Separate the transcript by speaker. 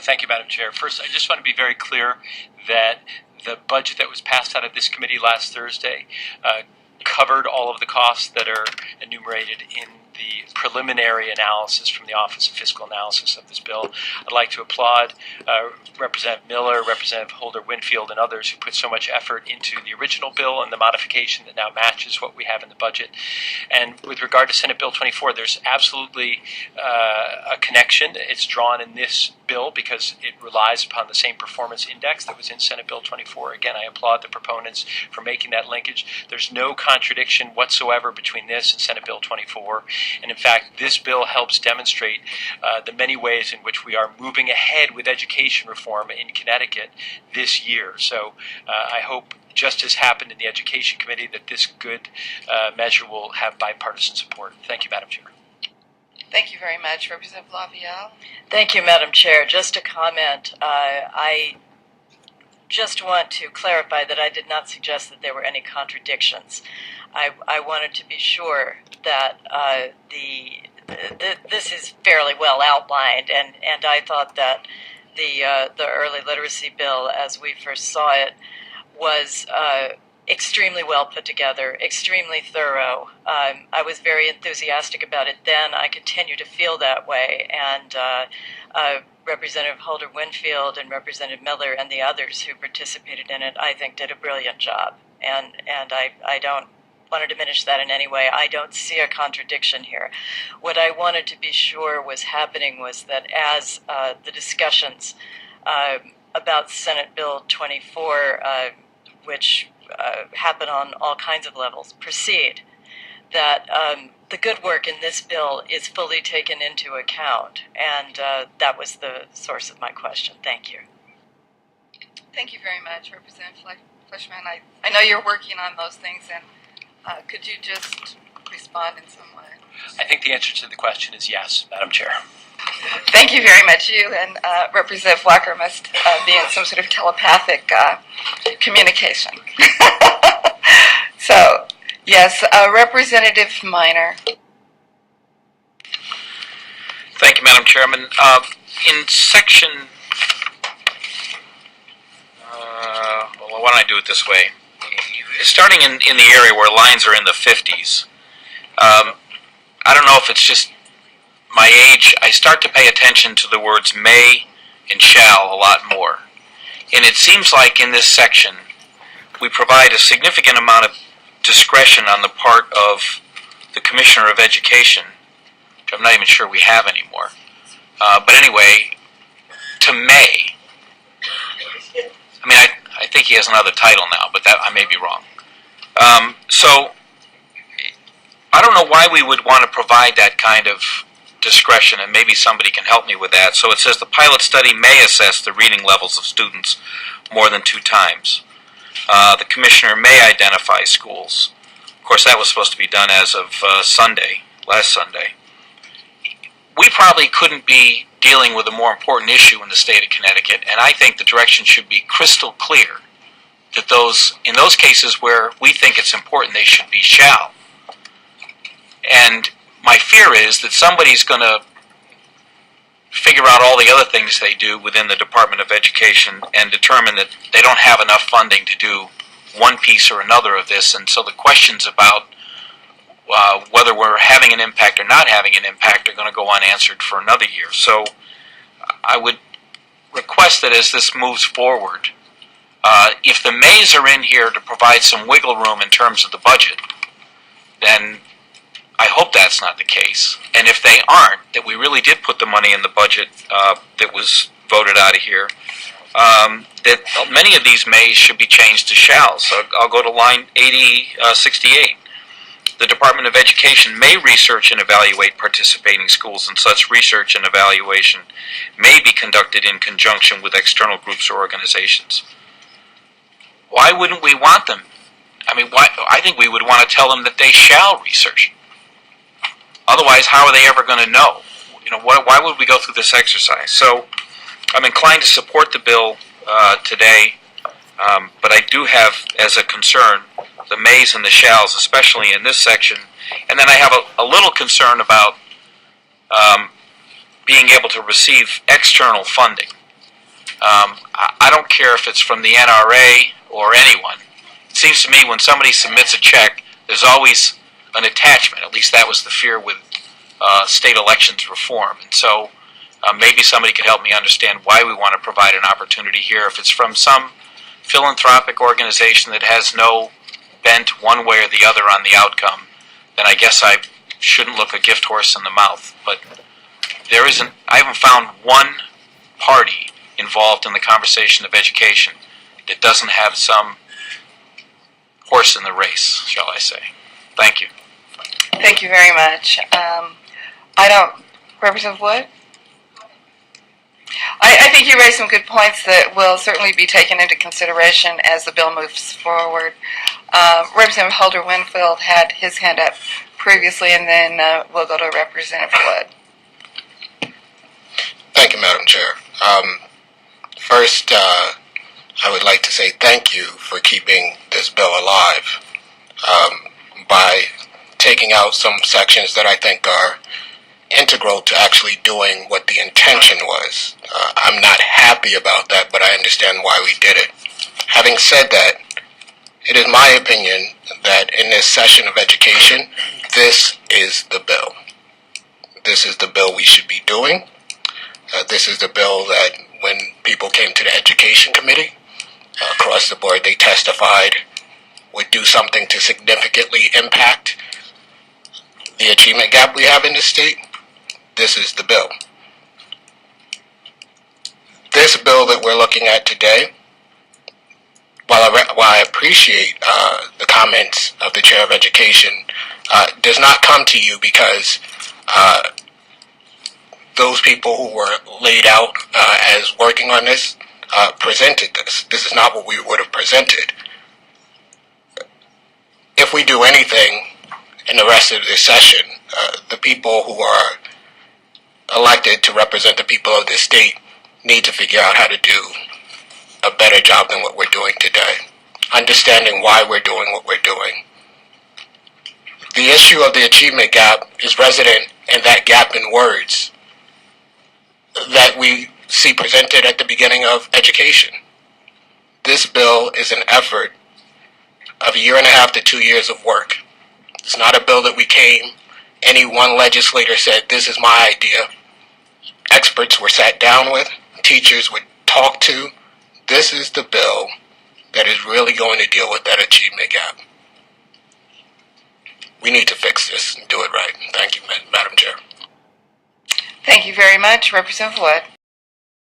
Speaker 1: Thank you, Madam Chair. First, I just want to be very clear that the budget that was passed out of this committee last Thursday covered all of the costs that are enumerated in the preliminary analysis from the Office of Fiscal Analysis of this bill. I'd like to applaud Representative Miller, Representative Holder-Winfield, and others who put so much effort into the original bill and the modification that now matches what we have in the budget. And with regard to Senate Bill 24, there's absolutely a connection. It's drawn in this bill because it relies upon the same performance index that was in Senate Bill 24. Again, I applaud the proponents for making that linkage. There's no contradiction whatsoever between this and Senate Bill 24. And in fact, this bill helps demonstrate the many ways in which we are moving ahead with education reform in Connecticut this year. So I hope, just as happened in the Education Committee, that this good measure will have bipartisan support. Thank you, Madam Chair.
Speaker 2: Thank you very much. Representative Lavielle.
Speaker 3: Thank you, Madam Chair. Just a comment. I just want to clarify that I did not suggest that there were any contradictions. I wanted to be sure that this is fairly well outlined, and I thought that the early literacy bill, as we first saw it, was extremely well put together, extremely thorough. I was very enthusiastic about it then. I continue to feel that way, and Representative Holder-Winfield and Representative Miller and the others who participated in it, I think, did a brilliant job. And I don't want to diminish that in any way. I don't see a contradiction here. What I wanted to be sure was happening was that as the discussions about Senate Bill 24, which happen on all kinds of levels, proceed, that the good work in this bill is fully taken into account, and that was the source of my question. Thank you.
Speaker 2: Thank you very much, Representative Fleshman. I know you're working on those things, and could you just respond in some way?
Speaker 1: I think the answer to the question is yes, Madam Chair.
Speaker 2: Thank you very much. You and Representative Walker must be in some sort of telepathic communication. So, yes, Representative Minor.
Speaker 4: Thank you, Madam Chairman. In section, well, why don't I do it this way? Starting in the area where lines are in the 50s, I don't know if it's just my age, I start to pay attention to the words may and shall a lot more. And it seems like in this section, we provide a significant amount of discretion on the part of the Commissioner of Education, which I'm not even sure we have anymore. But anyway, to may. I mean, I think he has another title now, but that I may be wrong. So, I don't know why we would want to provide that kind of discretion, and maybe somebody can help me with that. So it says the pilot study may assess the reading levels of students more than 2 times. The Commissioner may identify schools. Of course, that was supposed to be done as of last Sunday. We probably couldn't be dealing with a more important issue in the state of Connecticut, and I think the direction should be crystal clear that in those cases where we think it's important, they should be shall. And my fear is that somebody's going to figure out all the other things they do within the Department of Education and determine that they don't have enough funding to do one piece or another of this, and so the questions about whether we're having an impact or not having an impact are going to go unanswered for another year. So I would request that as this moves forward, if the mays are in here to provide some wiggle room in terms of the budget, then I hope that's not the case. And if they aren't, that we really did put the money in the budget that was voted out of here, that many of these mays should be changed to shall. So I'll go to line 8068. The Department of Education may research and evaluate participating schools, and such research and evaluation may be conducted in conjunction with external groups or organizations. Why wouldn't we want them? I mean, I think we would want to tell them that they shall research. Otherwise, how are they ever going to know? Why would we go through this exercise? So I'm inclined to support the bill today, but I do have as a concern the mays and the shalls, especially in this section. And then I have a little concern about being able to receive external funding. I don't care if it's from the NRA or anyone. It seems to me when somebody submits a check, there's always an attachment. At least that was the fear with state elections reform. And so maybe somebody could help me understand why we want to provide an opportunity here. If it's from some philanthropic organization that has no bent one way or the other on the outcome, then I guess I shouldn't look a gift horse in the mouth. But I haven't found one party involved in the conversation of education that doesn't have some horse in the race, shall I say. Thank you.
Speaker 2: Thank you very much. Representative Wood? I think you raised some good points that will certainly be taken into consideration as the bill moves forward. Representative Holder-Winfield had his hand up previously, and then we'll go to Representative Wood.
Speaker 5: Thank you, Madam Chair. First, I would like to say thank you for keeping this bill alive by taking out some sections that I think are integral to actually doing what the intention was. I'm not happy about that, but I understand why we did it. Having said that, it is my opinion that in this session of education, this is the bill. This is the bill we should be doing. This is the bill that when people came to the Education Committee, across the board they testified would do something to significantly impact the achievement gap we have in the state. This is the bill. This bill that we're looking at today, while I appreciate the comments of the Chair of Education, does not come to you because those people who were laid out as working on this presented this. This is not what we would have presented. If we do anything in the rest of this session, the people who are elected to represent the people of this state need to figure out how to do a better job than what we're doing today, understanding why we're doing what we're doing. The issue of the achievement gap is resident in that gap in words that we see presented at the beginning of education. This bill is an effort of 1.5 to 2 years of work. It's not a bill that we came, any one legislator said, this is my idea. Experts were sat down with, teachers were talked to. This is the bill that is really going to deal with that achievement gap. We need to fix this and do it right. Thank you, Madam Chair.
Speaker 2: Thank you very much, Representative Wood.